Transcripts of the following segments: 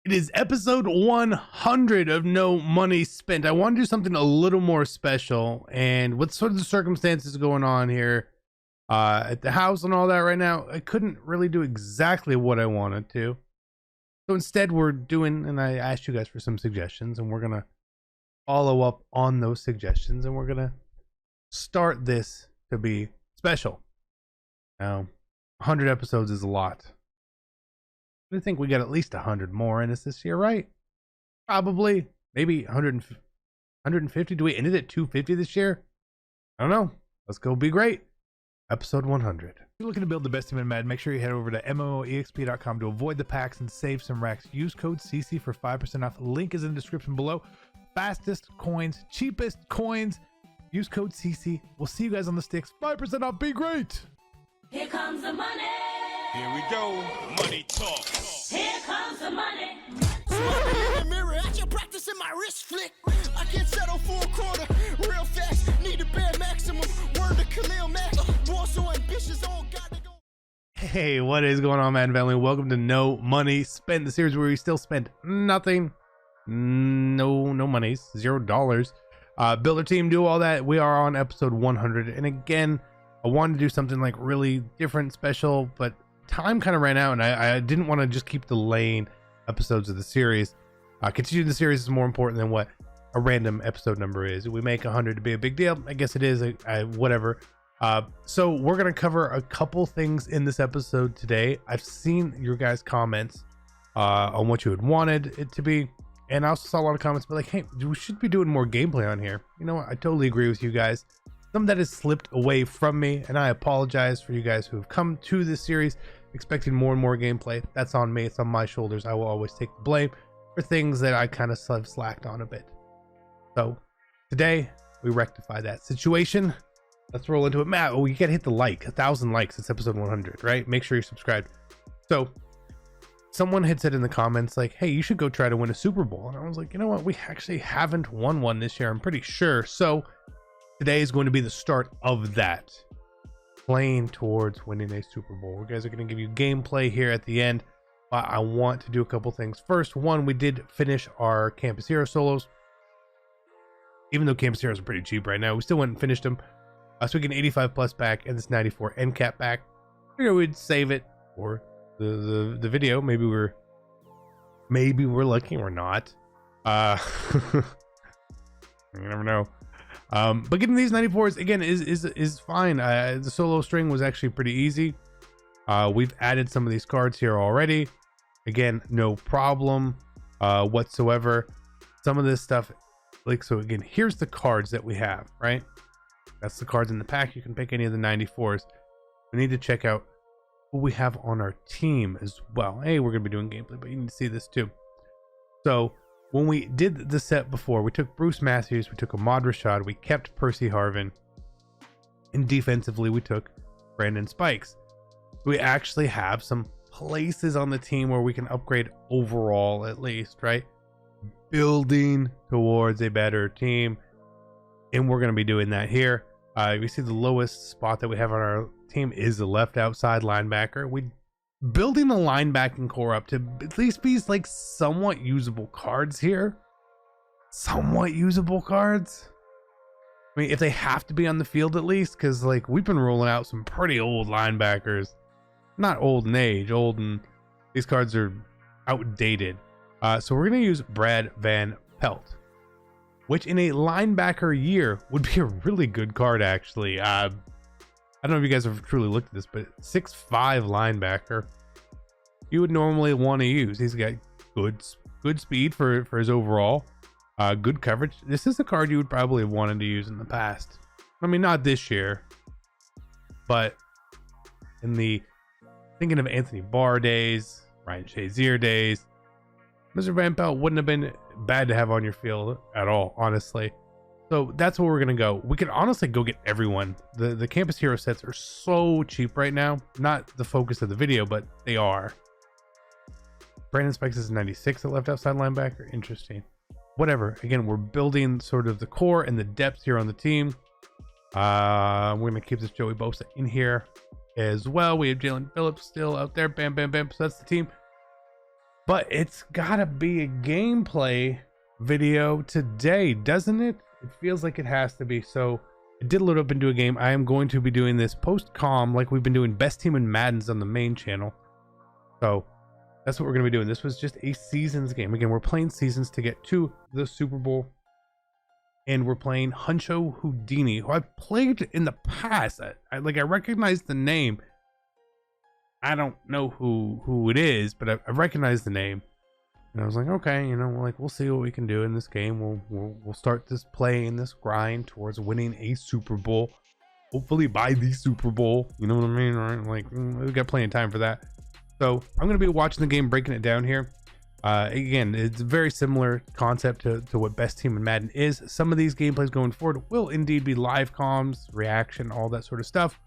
It is episode 100 of No Money Spent. I want to do something a little more special, and with sort of the circumstances going on here at the house and all that right now, I couldn't really do exactly what I wanted to. So instead we're doing, and I asked you guys for some suggestions, and we're going to follow up on those suggestions, and we're going to start this to be special. Now, 100 episodes is a lot. I think we got at least 100 more in us this year, right? Probably. Maybe 150. Do we end it at 250 this year? I don't know. Let's go be great. Episode 100. If you're looking to build the best team in Madden, make sure you head over to MMOEXP.com to avoid the packs and save some racks. Use code CC for 5% off. Link is in the description below. Fastest coins, cheapest coins. Use code CC. We'll see you guys on the sticks. 5% off. Be great. Here comes the money. Here we go. Money talk. Here comes the money. Smoking in the mirror, I just practicing my wrist flick. I can't settle for a quarter, real fast. Need a bare maximum. Word to Khalil Mack. War so ambitious, all got to go. Hey, what is going on, Madden family? Welcome to No Money Spent, the series where we still spend nothing. No monies, $0. Build a team, do all that. We are on episode 100. And again, I wanted to do something like really different, special, but time kind of ran out, and I didn't want to just keep delaying episodes of the series. Continuing the series is more important than what a random episode number is. We make 100 to be a big deal. I guess it is, whatever. So we're going to cover a couple things in this episode today. I've seen your guys' comments on what you had wanted it to be, and I also saw a lot of comments but like, hey, we should be doing more gameplay on here. You know what? I totally agree with you guys. Some that has slipped away from me, and I apologize for you guys who have come to this series expecting more and more gameplay. That's on me. It's on my shoulders. I will always take the blame for things that I kind of slacked on a bit. So today we rectify that situation. Let's roll into it. Matt, you gotta hit the like. 1,000 likes. It's episode 100, right? Make sure you're subscribed. So someone had said in the comments like, hey, you should go try to win a Super Bowl. And I was like, you know what? We actually haven't won one this year, I'm pretty sure. So today is going to be the start of that. Playing towards winning a Super Bowl. You guys are going to give you gameplay here at the end. But I want to do a couple things. First, one, we did finish our Campus Hero solos. Even though Campus Heroes are pretty cheap right now, we still went and finished them. So we get an 85 plus back and this 94 end cap back. Figure we'd save it for the video. Maybe we're lucky or not. You never know. But getting these 94s again is fine. The solo string was actually pretty easy. We've added some of these cards here already. Again, no problem whatsoever. Some of this stuff, like, so again, here's the cards that we have, right? That's the cards in the pack. You can pick any of the 94s. We need to check out who we have on our team as well. Hey, we're gonna be doing gameplay, but you need to see this too. So when we did the set before, we took Bruce Matthews, we took Ahmad Rashad, we kept Percy Harvin, and defensively we took Brandon Spikes. We actually have some places on the team where we can upgrade overall, at least, right? Building towards a better team, and we're going to be doing that here. You see the lowest spot that we have on our team is the left outside linebacker. We building the linebacking core up to at least be like somewhat usable cards here. Somewhat usable cards. I mean, if they have to be on the field at least, because like we've been rolling out some pretty old linebackers. Not old in age, old, and these cards are outdated. So we're going to use Brad Van Pelt, which in a linebacker year would be a really good card, actually. I don't know if you guys have truly looked at this, but 6'5" linebacker you would normally want to use. He's got good speed for his overall, good coverage. This is a card you would probably have wanted to use in the past. I mean, not this year, but in the thinking of Anthony Barr days, Ryan Shazier days, Mr. Van Pelt wouldn't have been bad to have on your field at all, honestly. So that's where we're gonna go. We could honestly go get everyone. The Campus Hero sets are so cheap right now. Not the focus of the video, but they are. Brandon Spikes is 96 at left outside linebacker. Interesting. Whatever. Again, we're building sort of the core and the depth here on the team. We're gonna keep this Joey Bosa in here as well. We have Jalen Phillips still out there. Bam, bam, bam. So that's the team. but it's gotta be a gameplay video today, doesn't it? It feels like it has to be. So I did load up into a game. I am going to be doing this post-com like we've been doing best team in Madden's on the main channel. So that's what we're going to be doing. This was just a seasons game. Again, we're playing seasons to get to the Super Bowl. And we're playing Huncho Houdini, who I've played in the past. I recognize the name. I don't know who it is, but I recognize the name. And I was like, okay, you know, we'll see what we can do in this game. We'll start this play in this grind towards winning a Super Bowl. Hopefully by the Super Bowl. You know what I mean? Right? Like, we've got plenty of time for that. So I'm going to be watching the game, breaking it down here. Again, it's a very similar concept to what best team in Madden is. Some of these gameplays going forward will indeed be live comms, reaction, all that sort of stuff.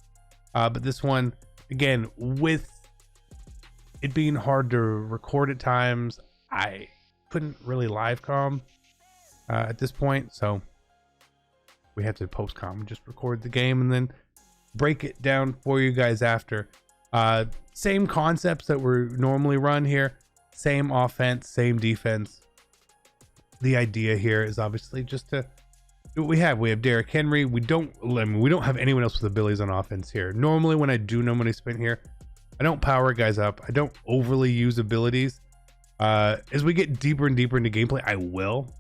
But this one, again, with it being hard to record at times, I couldn't really live comm at this point, so we have to post comm and just record the game and then break it down for you guys after. Same concepts that we normally run here, same offense, same defense. The idea here is obviously just to do what we have. We have Derrick Henry. We don't have anyone else with abilities on offense here. Normally when I do no money spent here, I don't power guys up. I don't overly use abilities. As we get deeper and deeper into gameplay, I will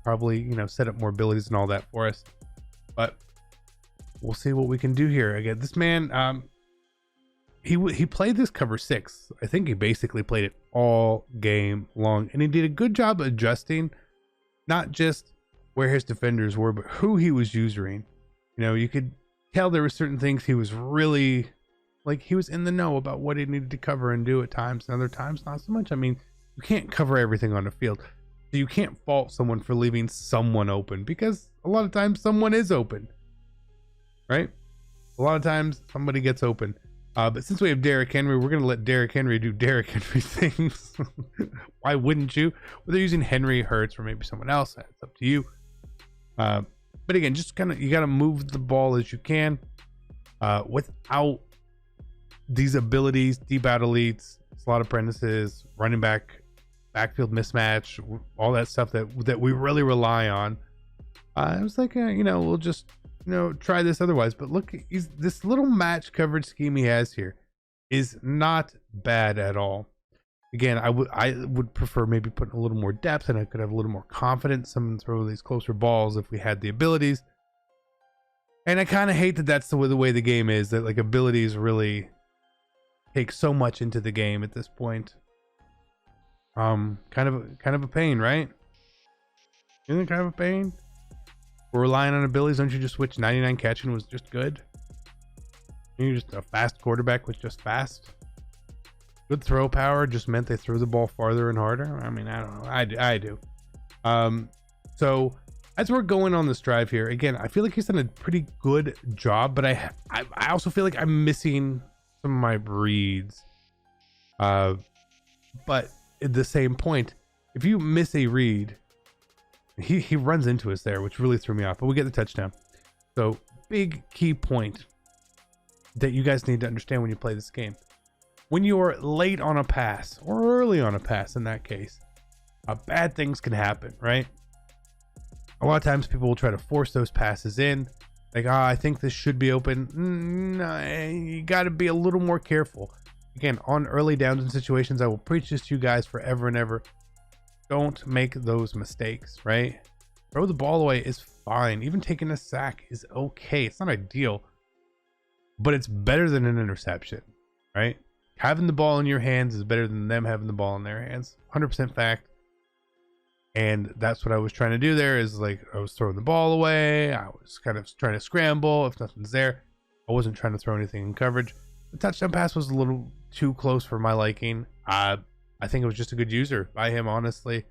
probably, you know, set up more abilities and all that for us, but we'll see what we can do here. Again, this man, he played this cover 6. I think he basically played it all game long, and he did a good job adjusting not just where his defenders were, but who he was using. You know, you could tell there were certain things he was really, like, he was in the know about what he needed to cover and do at times, and other times not so much. I mean, you can't cover everything on the field, so you can't fault someone for leaving someone open, because a lot of times someone is open, right? A lot of times somebody gets open. But since we have Derrick Henry, we're going to let Derrick Henry do Derrick Henry things. Why wouldn't you? Whether using Henry, Hurts, or maybe someone else, it's up to you. But again, just kind of, you got to move the ball as you can without these abilities, deep out elites, slot apprentices, running back, backfield mismatch, all that stuff that we really rely on. I was like, you know, we'll just, you know, try this otherwise. But look, this little match coverage scheme he has here is not bad at all. Again, I would prefer maybe putting a little more depth, and I could have a little more confidence someone throw these closer balls if we had the abilities. And I kind of hate that that's the way the game is, that like abilities really take so much into the game at this point. Kind of a pain, right? Isn't it kind of a pain? We're relying on abilities. Don't you just switch 99 catching was just good? You're just a fast quarterback was just fast. Good throw power just meant they threw the ball farther and harder. I mean, I don't know. I do. So as we're going on this drive here, again, I feel like he's done a pretty good job, but I also feel like I'm missing some of my reads. But at the same point, if you miss a read, he runs into us there, which really threw me off, but we get the touchdown. So big key point that you guys need to understand when you play this game: when you're late on a pass, or early on a pass in that case, bad things can happen, right? A lot of times people will try to force those passes in, like, I think this should be open. No, you got to be a little more careful. Again, on early downs in situations, I will preach this to you guys forever and ever. Don't make those mistakes, right? Throw the ball away is fine. Even taking a sack is okay. It's not ideal, but it's better than an interception, right? Having the ball in your hands is better than them having the ball in their hands. 100% fact. And that's what I was trying to do there, is like, I was throwing the ball away. I was kind of trying to scramble. If nothing's there, I wasn't trying to throw anything in coverage. The touchdown pass was a little too close for my liking. I think it was just a good user by him, honestly.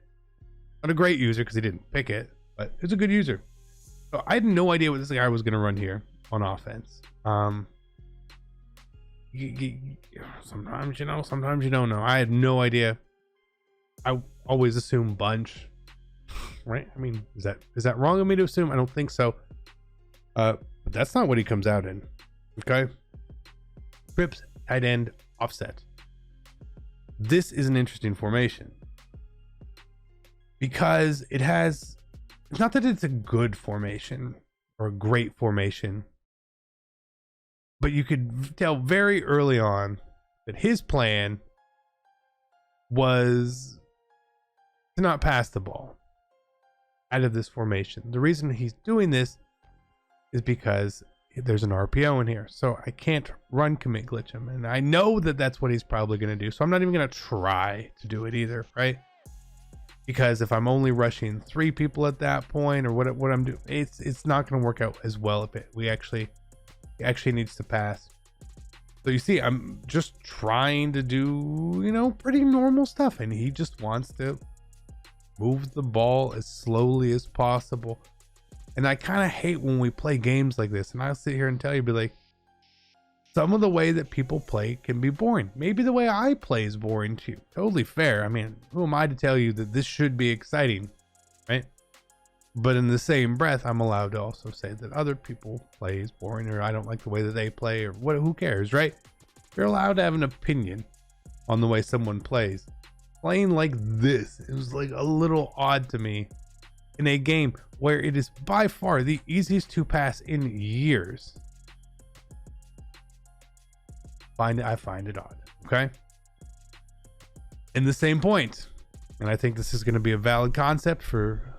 Not a great user because he didn't pick it, but it's a good user. So I had no idea what this guy was going to run here on offense. Sometimes you know, sometimes you don't know. I had no idea. I always assume bunch, right? I mean, is that wrong of me to assume? I don't think so. But that's not what he comes out in. Okay. Trips, tight end, offset. this is an interesting formation because it's not that it's a good formation or a great formation, but you could tell very early on that his plan was to not pass the ball out of this formation. The reason he's doing this is because there's an RPO in here, so I can't run commit glitch him, and I know that that's what he's probably going to do, so I'm not even going to try to do it either, right? Because if I'm only rushing 3 people at that point, or what I'm doing, it's not going to work out as well if he actually needs to pass. So you see, I'm just trying to do, you know, pretty normal stuff, and he just wants to move the ball as slowly as possible. And I kind of hate when we play games like this, and I'll sit here and tell you, be like, some of the way that people play can be boring. Maybe the way I play is boring to you. Totally fair. I mean, who am I to tell you that this should be exciting, right? But in the same breath, I'm allowed to also say that other people play is boring, or I don't like the way that they play, or what, who cares, right? You're allowed to have an opinion on the way someone plays. Playing like this, it was like a little odd to me in a game where it is by far the easiest to pass in years. I find it odd. Okay. In the same point, and I think this is going to be a valid concept for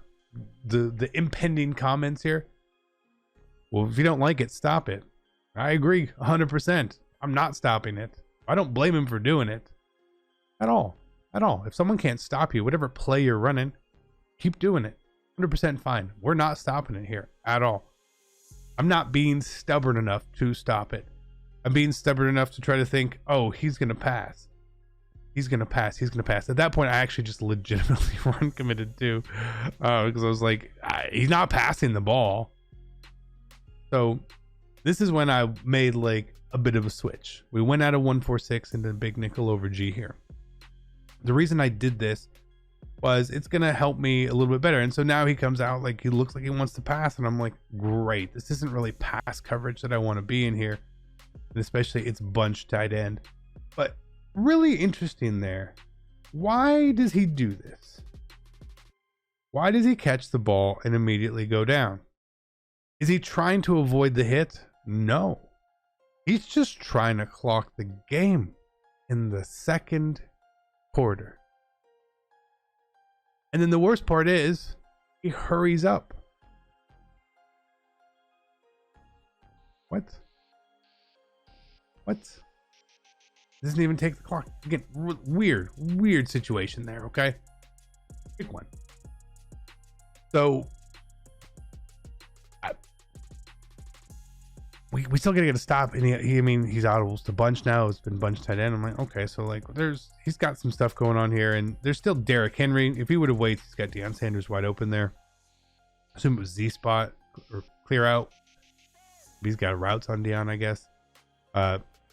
the impending comments here. Well, if you don't like it, stop it. I agree 100%. I'm not stopping it. I don't blame him for doing it at all. If someone can't stop you, whatever play you're running, keep doing it. 100% fine. We're not stopping it here at all. I'm not being stubborn enough to stop it. I'm being stubborn enough to try to think, oh, he's going to pass. He's going to pass. At that point, I actually just legitimately run committed too. Because I was like, he's not passing the ball. So this is when I made like a bit of a switch. We went out of 146 into big nickel over G here. The reason I did this was it's going to help me a little bit better. And so now he comes out like he looks like he wants to pass. And I'm like, great. This isn't really pass coverage that I want to be in here. And especially it's bunch tight end. But really interesting there. Why does he do this? Why does he catch the ball and immediately go down? Is he trying to avoid the hit? No. He's just trying to clock the game in the second quarter. And then the worst part is he hurries up. What? Doesn't even take the clock. Again, weird situation there, okay? Big one. So we still gotta get a stop, and he's audibles to bunch now. It's been bunch tight end. I'm like, okay, so like he's got some stuff going on here, and there's still Derrick Henry. If he would have waited, he's got Deion Sanders wide open there. I assume it was Z spot or clear out. He's got routes on Deion, I guess.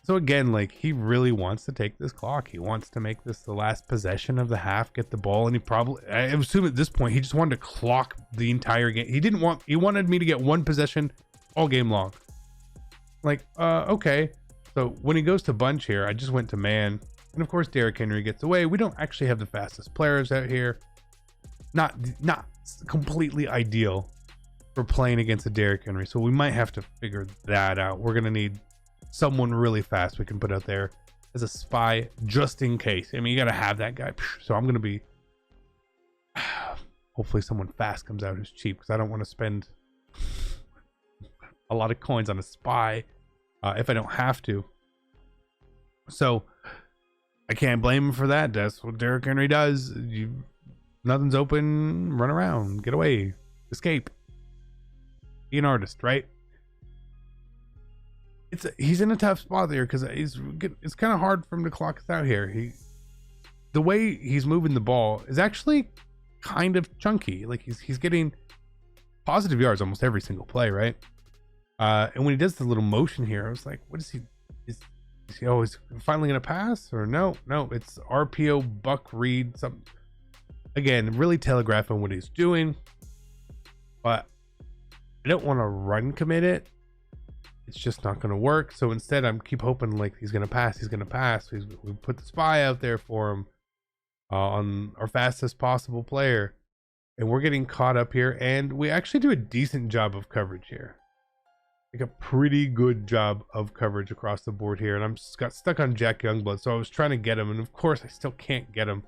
So again, like he really wants to take this clock. He wants to make this the last possession of the half, get the ball, and I assume at this point he just wanted to clock the entire game. He wanted me to get one possession all game long. Like, okay. So when he goes to bunch here, I just went to man, and of course Derrick Henry gets away. We don't actually have the fastest players out here. Not completely ideal for playing against a Derrick Henry. So we might have to figure that out. We're gonna need someone really fast we can put out there as a spy just in case. I mean, you got to have that guy. So I'm going to be, hopefully someone fast comes out who's cheap, because I don't want to spend a lot of coins on a spy if I don't have to. So I can't blame him for that. That's what Derrick Henry does. Nothing's open, run around, get away, escape, be an artist, right? He's in a tough spot there because it's kind of hard for him to clock us out here. The way he's moving the ball is actually kind of chunky. Like he's getting positive yards almost every single play, right? And when he does the little motion here, I was like, what is he? Is he always finally gonna pass? Or no, it's RPO buck read something. Again, really telegraphing what he's doing, but I don't want to run commit it. it's just not going to work. So instead, I'm keep hoping like he's going to pass. He's going to pass. We put the spy out there for him on our fastest possible player, and we're getting caught up here. And we actually do a decent job of coverage here, like a pretty good job of coverage across the board here. And I'm just got stuck on Jack Youngblood, so I was trying to get him, and of course I still can't get him.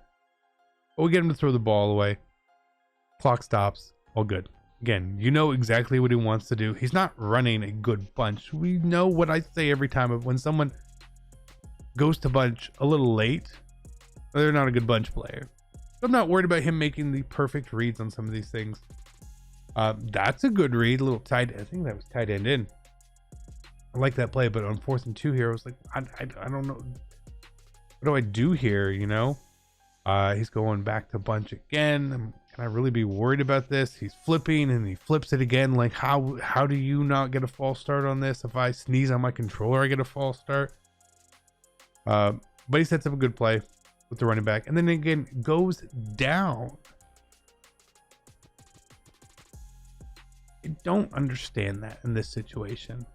But we get him to throw the ball away. Clock stops. All good. Again, you know exactly what he wants to do. He's not running a good bunch. We know what I say every time. When someone goes to bunch a little late, they're not a good bunch player. I'm not worried about him making the perfect reads on some of these things. That's a good read. A little tight. I think that was tight end in. I like that play, but on 4th and 2 here, I was like, I don't know. What do I do here, you know? He's going back to bunch again. Can I really be worried about this? He's flipping and he flips it again. Like, how do you not get a false start on this? If I sneeze on my controller, I get a false start. But he sets up a good play with the running back, and then again goes down. I don't understand that in this situation.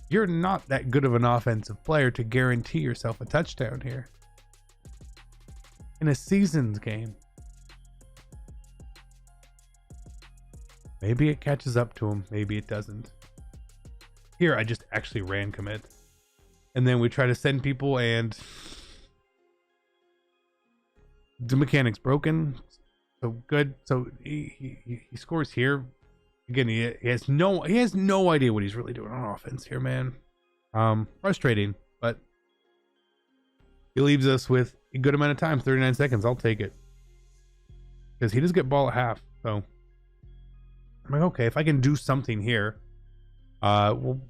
You're not that good of an offensive player to guarantee yourself a touchdown here in a seasons game. Maybe it catches up to him, maybe it doesn't. Here I just actually ran commit, and then we try to send people, and the mechanic's broken. So good. So he scores here. Again, he has no idea what he's really doing on offense here, man. Frustrating, but he leaves us with a good amount of time, 39 seconds. I'll take it, because he does get ball at half. So I'm like, okay, if I can do something here, well,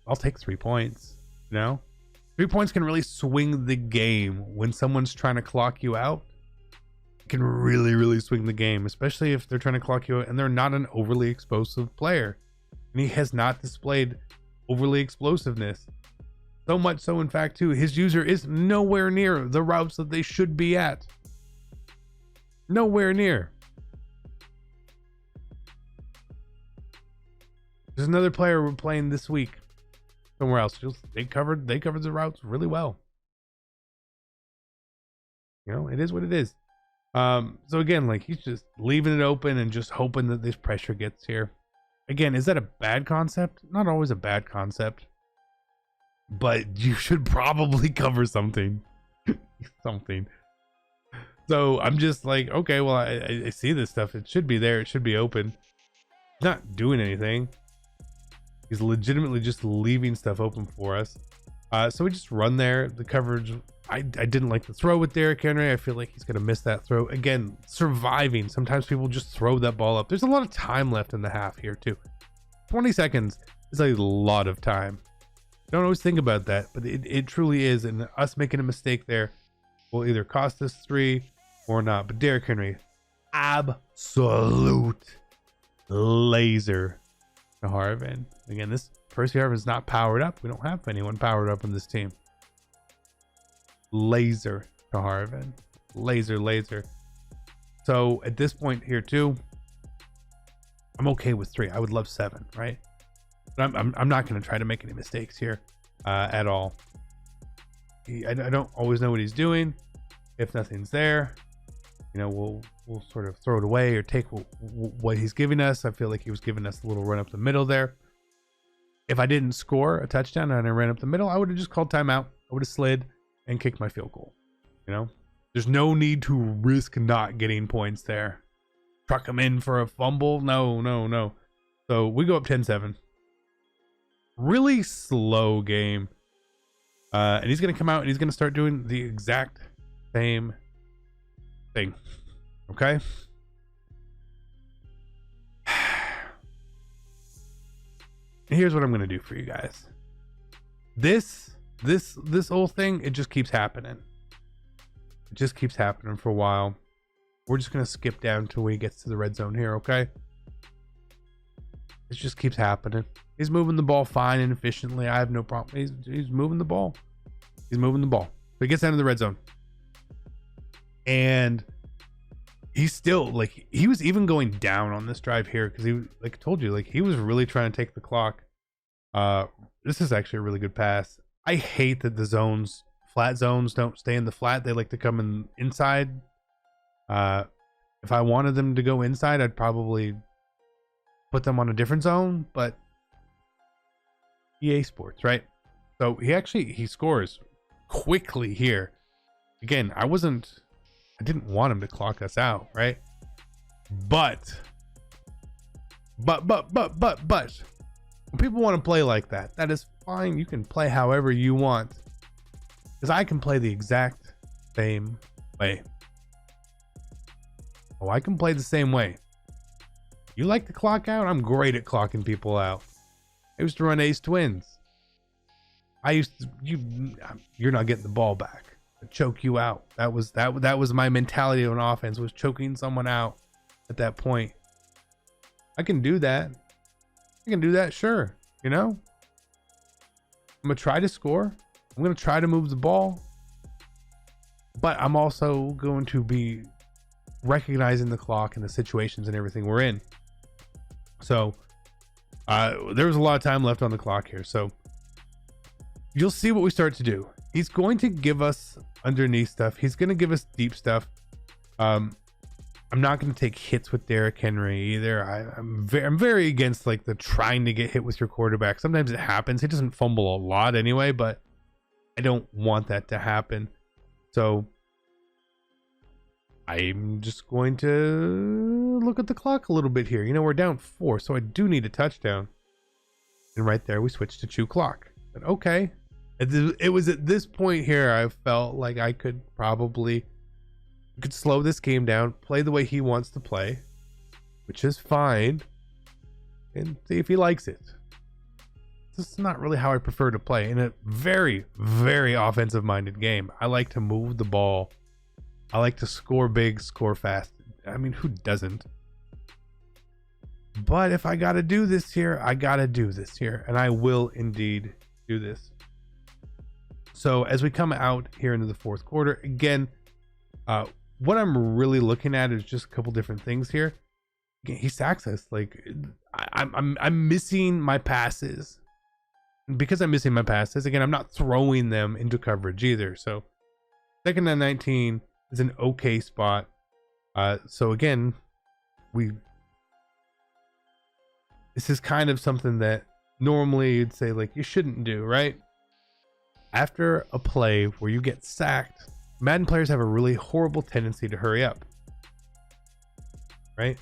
I'll take 3 points. You know, 3 points can really swing the game when someone's trying to clock you out. It can really swing the game, especially if they're trying to clock you out and they're not an overly explosive player. And he has not displayed overly explosiveness. So much so, in fact, too, his user is nowhere near the routes that they should be at. Nowhere near. There's another player we're playing this week somewhere else. They covered the routes really well. You know, it is what it is. So again, like, he's just leaving it open and just hoping that this pressure gets here. Again, is that a bad concept? Not always a bad concept, but you should probably cover something. Something. So I'm just like, okay, well, I see this stuff. It should be there. It should be open. Not doing anything. He's legitimately just leaving stuff open for us. So we just run there. The coverage, I didn't like the throw with Derrick Henry. I feel like he's going to miss that throw. Again, surviving. Sometimes people just throw that ball up. There's a lot of time left in the half here too. 20 seconds is a lot of time. Don't always think about that, but it truly is. And us making a mistake there will either cost us 3 or not. But Derrick Henry, absolute laser to Harvin. Again, this Percy Harvin is not powered up. We don't have anyone powered up on this team. Laser to Harvin. Laser. So at this point here too, I'm okay with 3. I would love 7, right? But I'm not going to try to make any mistakes here at all. I don't always know what he's doing. If nothing's there, you know, we'll sort of throw it away or take what he's giving us. I feel like he was giving us a little run up the middle there. If I didn't score a touchdown and I ran up the middle, I would have just called timeout. I would have slid and kicked my field goal. You know, there's no need to risk not getting points there. Truck him in for a fumble. No. So we go up 10-7. Really slow game. And he's going to come out and he's going to start doing the exact same thing. Okay. And here's what I'm going to do for you guys. This whole thing, it just keeps happening. It just keeps happening for a while. We're just going to skip down to when he gets to the red zone here. Okay. It just keeps happening. He's moving the ball fine and efficiently. I have no problem. He's moving the ball. He's moving the ball. So he gets down to the red zone. And he's still, like, he was even going down on this drive here because he, like I told you, like, he was really trying to take the clock This is actually a really good pass. I hate that the zones, flat zones, don't stay in the flat. They like to come in inside. If I wanted them to go inside, I'd probably put them on a different zone, but EA Sports, right? So he scores quickly here. Again, I didn't want him to clock us out, right? But when people want to play like that, that is fine. You can play however you want, because I can play the exact same way. Oh, I can play the same way. You like to clock out? I'm great at clocking people out. I used to run ace twins. You're not getting the ball back. I'd choke you out. That was my mentality of an offense, was choking someone out at that point. I can do that. Sure. You know, I'm gonna try to score. I'm gonna try to move the ball, but I'm also going to be recognizing the clock and the situations and everything we're in. So there was a lot of time left on the clock here, so you'll see what we start to do. He's going to give us underneath stuff. He's going to give us deep stuff. I'm not going to take hits with Derrick Henry either. I'm very against like the trying to get hit with your quarterback. Sometimes it happens. He doesn't fumble a lot anyway, but I don't want that to happen. So I'm just going to look at the clock a little bit here. You know, we're down 4, so I do need a touchdown. And right there, we switched to chew clock. But okay. It was at this point here I felt like I could slow this game down, play the way he wants to play, which is fine, and see if he likes it. This is not really how I prefer to play in a very, very offensive-minded game. I like to move the ball. I like to score big, score fast. I mean, who doesn't? But if I gotta do this here, I gotta do this here, and I will indeed do this. So as we come out here into the fourth quarter, again, what I'm really looking at is just a couple different things here. Again, he sacks us. Like I'm missing my passes. And because I'm missing my passes, again, I'm not throwing them into coverage either. So 2nd and 19 is an okay spot. So again, this is kind of something that normally you'd say like you shouldn't do, right? After a play where you get sacked, Madden players have a really horrible tendency to hurry up, right?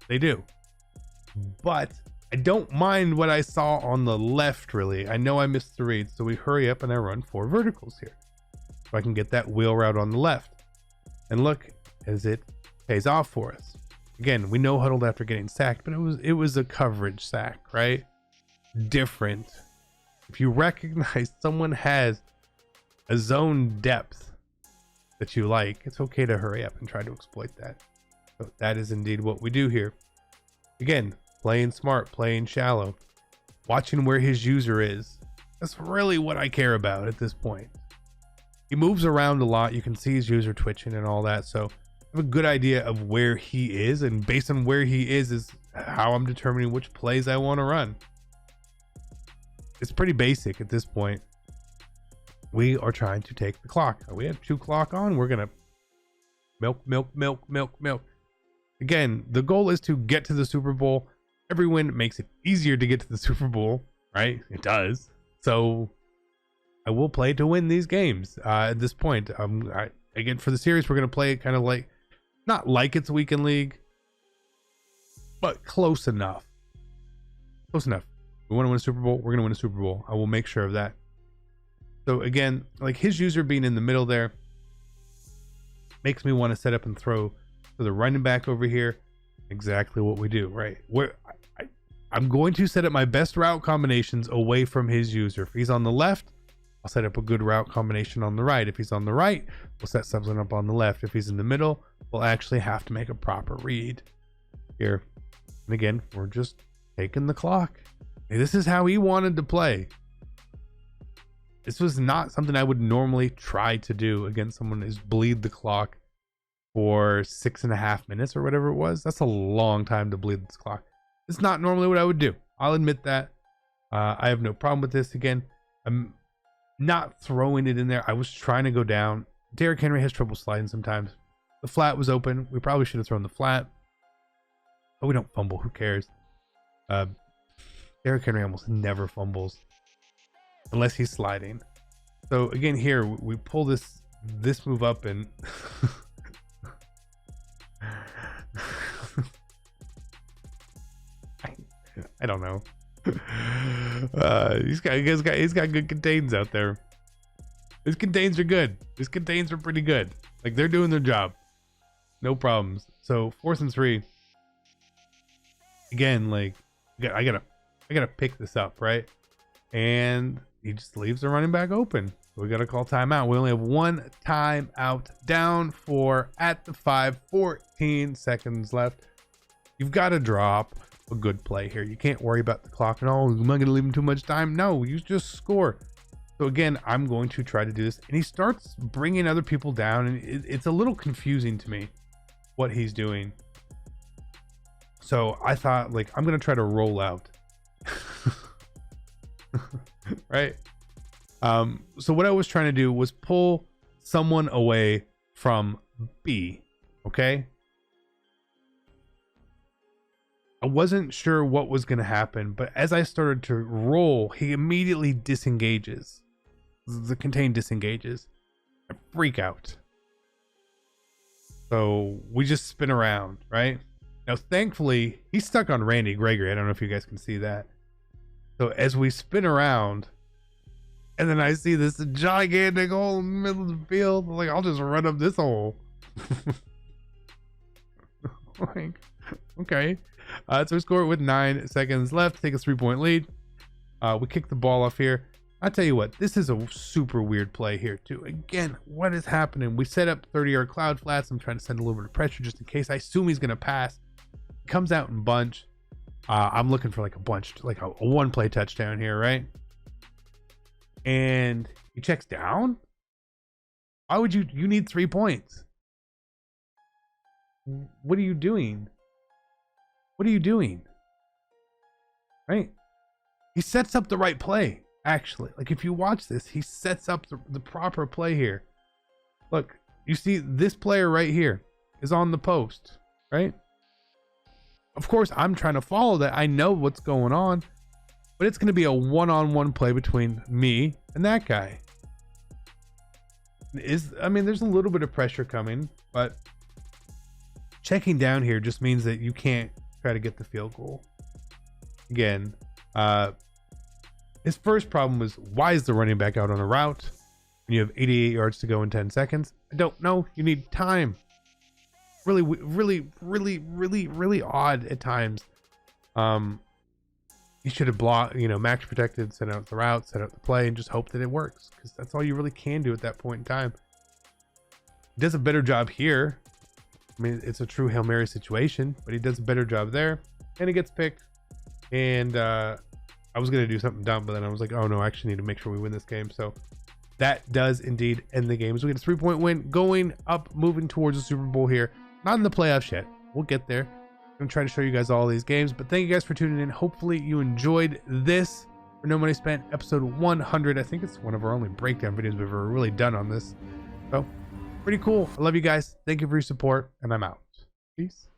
They do. But I don't mind what I saw on the left, really. I know I missed the read, so we hurry up and I run 4 verticals here, so I can get that wheel route on the left. And look as it pays off for us. Again, we no huddled after getting sacked, but it was a coverage sack, right? Different. If you recognize someone has a zone depth that you like, it's okay to hurry up and try to exploit that. So that is indeed what we do here. Again, playing smart, playing shallow, watching where his user is. That's really what I care about at this point. He moves around a lot. You can see his user twitching and all that. So I have a good idea of where he is, and based on where he is how I'm determining which plays I want to run. It's pretty basic at this point. We are trying to take the clock. We have 2 clock on. We're going to milk. Again, the goal is to get to the Super Bowl. Every win makes it easier to get to the Super Bowl, right? It does. So I will play to win these games at this point. Again, for the series, we're going to play it kind of like, not like it's weekend league, but close enough. Close enough. We want to win a Super Bowl. We're going to win a Super Bowl. I will make sure of that. So again, like his user being in the middle there makes me want to set up and throw to the running back over here. Exactly what we do, right? I'm going to set up my best route combinations away from his user. If he's on the left, I'll set up a good route combination on the right. If he's on the right, we'll set something up on the left. If he's in the middle, we'll actually have to make a proper read here. And again, we're just taking the clock. This is how he wanted to play. This was not something I would normally try to do against someone, is bleed the clock for 6.5 minutes or whatever it was. That's a long time to bleed this clock. It's not normally what I would do. I'll admit that. I have no problem with this. Again, I'm not throwing it in there. I was trying to go down. Derrick Henry has trouble sliding sometimes. The flat was open. We probably should have thrown the flat. But we don't fumble. Who cares? Derrick Henry almost never fumbles unless he's sliding. So again, here we pull this move up and I don't know. He's got good contains out there. His contains are good. His contains are pretty good. Like, they're doing their job. No problems. So 4th and 3. Again, like, I gotta pick this up, right? And he just leaves the running back open. So we gotta call timeout. We only have 1 timeout, down 4 at the 5, 14 seconds left. You've got to drop a good play here. You can't worry about the clock and all. Am I gonna leave him too much time? No, you just score. So again, I'm going to try to do this, and he starts bringing other people down, and it's a little confusing to me what he's doing. So I thought, like, I'm gonna try to roll out. Right? So what I was trying to do was pull someone away from B. Okay, I wasn't sure what was going to happen, but as I started to roll, he immediately disengages. The contain disengages. I freak out. So we just spin around, right? Now, thankfully, he's stuck on Randy Gregory. I don't know if you guys can see that. So as we spin around, and then I see this gigantic hole in the middle of the field, I'm like, I'll just run up this hole. Like, okay. So we score it with 9 seconds left, take a 3-point lead. We kick the ball off here. I tell you what, this is a super weird play here too. Again, what is happening? We set up 30-yard cloud flats. I'm trying to send a little bit of pressure just in case. I assume he's going to pass. He comes out in bunch. I'm looking for like a bunch, like a 1-play touchdown here, right? And he checks down. Why would you need 3 points? What are you doing? What are you doing? Right? He sets up the right play, actually. Like, if you watch this, he sets up the proper play here. Look, you see this player right here is on the post, right? Of course, I'm trying to follow that. I know what's going on, but it's going to be a one-on-one play between me and that guy. I mean, there's a little bit of pressure coming, but checking down here just means that you can't try to get the field goal. Again, his first problem was, why is the running back out on a route when you have 88 yards to go in 10 seconds? I don't know. You need time. Really odd at times. You should have blocked, max protected, set out the route, set out the play, and just hope that it works, because that's all you really can do at that point in time. He does a better job here. I mean, it's a true Hail Mary situation, but he does a better job there, and he gets picked. And I was going to do something dumb, but then I was like, oh no, I actually need to make sure we win this game. So that does indeed end the game. So we get a 3-point win, going up, moving towards the Super Bowl here. Not in the playoffs yet. We'll get there. I'm trying to show you guys all these games, but thank you guys for tuning in. Hopefully you enjoyed this for No Money Spent, episode 100. I think it's one of our only breakdown videos we've ever really done on this. So pretty cool. I love you guys. Thank you for your support, and I'm out. Peace.